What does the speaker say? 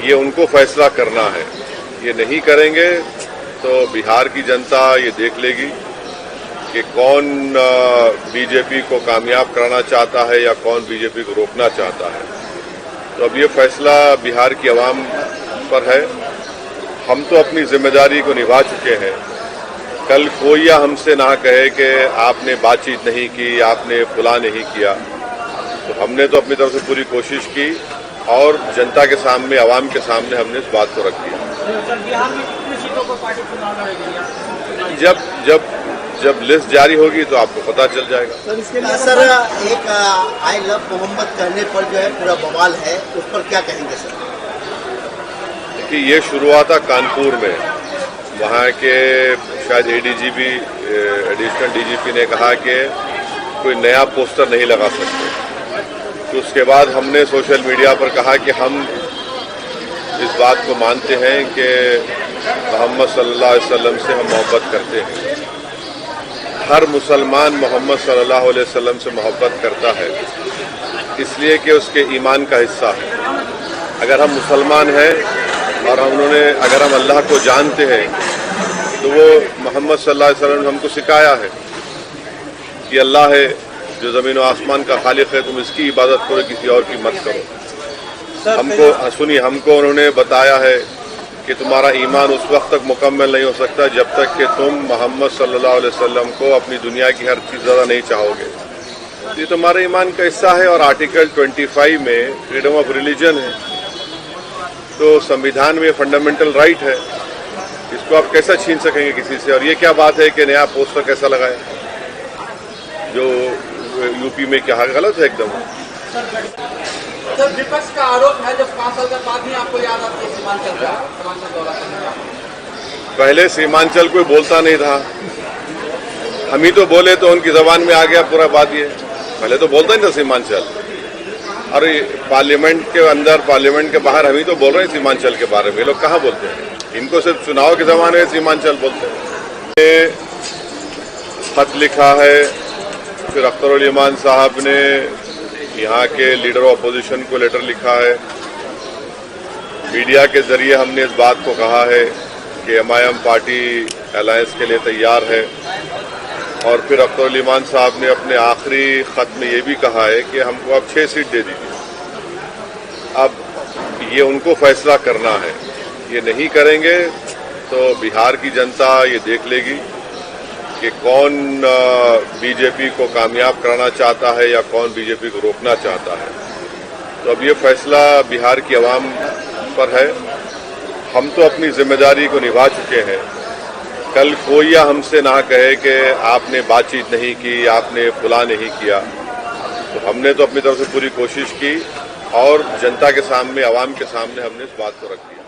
ये उनको फैसला करना है। ये नहीं करेंगे तो बिहार की जनता ये देख लेगी कि कौन बीजेपी को कामयाब कराना चाहता है या कौन बीजेपी को रोकना चाहता है। तो अब ये फैसला बिहार की आवाम पर है। हम तो अपनी जिम्मेदारी को निभा चुके हैं। कल कोई हमसे ना कहे कि आपने बातचीत नहीं की, आपने फुला नहीं किया। तो हमने तो अपनी तरफ से पूरी कोशिश की और जनता के सामने, आवाम के सामने हमने इस बात को रख दिया। बिहार में कितनी सीटों पर पार्टी चुनाव लड़ेगी? जब लिस्ट जारी होगी तो आपको पता चल जाएगा। सर एक आई लव मोहम्मद कहने पर जो है पूरा बवाल है, उस पर क्या कहेंगे सर? देखिए, ये शुरू हुआ था कानपुर में। वहाँ के शायद एडीजीपी, एडिशनल डीजीपी ने कहा कि कोई नया पोस्टर नहीं लगा सकते। तो उसके बाद हमने सोशल मीडिया पर कहा कि हम इस बात को मानते हैं कि मोहम्मद सल्लल्लाहु अलैहि वसल्लम से हम मोहब्बत करते हैं। हर मुसलमान मोहम्मद सल्लल्लाहु अलैहि वसल्लम से मोहब्बत करता है इसलिए कि उसके ईमान का हिस्सा है। अगर हम मुसलमान हैं और अगर हम अल्लाह को जानते हैं तो वो मोहम्मद सल्लल्लाहु अलैहि वसल्लम ने हमको सिखाया है कि अल्लाह है जो ज़मीन और आसमान का खालिक है, तुम इसकी इबादत करो, किसी और की मत करो। हमको उन्होंने बताया है कि तुम्हारा ईमान उस वक्त तक मुकम्मल नहीं हो सकता जब तक कि तुम मोहम्मद सल्लल्लाहु अलैहि वसल्लम को अपनी दुनिया की हर चीज़ ज़्यादा नहीं चाहोगे। ये तुम्हारे ईमान का हिस्सा है। और आर्टिकल 25 में फ्रीडम ऑफ रिलीजन है, तो संविधान में फंडामेंटल राइट है। इसको आप कैसा छीन सकेंगे किसी से? और ये क्या बात है कि नया पोस्टर कैसा लगाया, जो यूपी में क्या गलत है एकदम। सर, विपक्ष का आरोप है जब 5 साल के बाद ही आपको याद आती है सीमांचल का दौरा करने का। पहले सीमांचल कोई बोलता नहीं था, हम ही तो बोले तो उनकी जबान में आ गया पूरा बात। ये पहले तो बोलता नहीं था सीमांचल। और पार्लियामेंट के अंदर, पार्लियामेंट के बाहर हम ही तो बोल रहे हैं सीमांचल के बारे में। ये लोग कहाँ बोलते हैं? इनको सिर्फ चुनाव के जमाने में सीमांचल बोलते हैं। ये खत लिखा है, फिर अख्तर ईमान साहब ने यहाँ के लीडर ऑफ अपोजिशन को लेटर लिखा है। मीडिया के जरिए हमने इस बात को कहा है कि एमआईएम पार्टी अलायंस के लिए तैयार है। और फिर अख्तर ईमान साहब ने अपने आखिरी खत में ये भी कहा है कि हमको अब 6 सीट दे दीजिए। अब ये उनको फैसला करना है। ये नहीं करेंगे तो बिहार की जनता ये देख लेगी कि कौन बीजेपी को कामयाब कराना चाहता है या कौन बीजेपी को रोकना चाहता है। तो अब ये फैसला बिहार की आवाम पर है। हम तो अपनी जिम्मेदारी को निभा चुके हैं। कल कोई हमसे ना कहे कि आपने बातचीत नहीं की, आपने फुला नहीं किया। तो हमने तो अपनी तरफ से पूरी कोशिश की और जनता के सामने, आवाम के सामने हमने इस बात को रख दिया।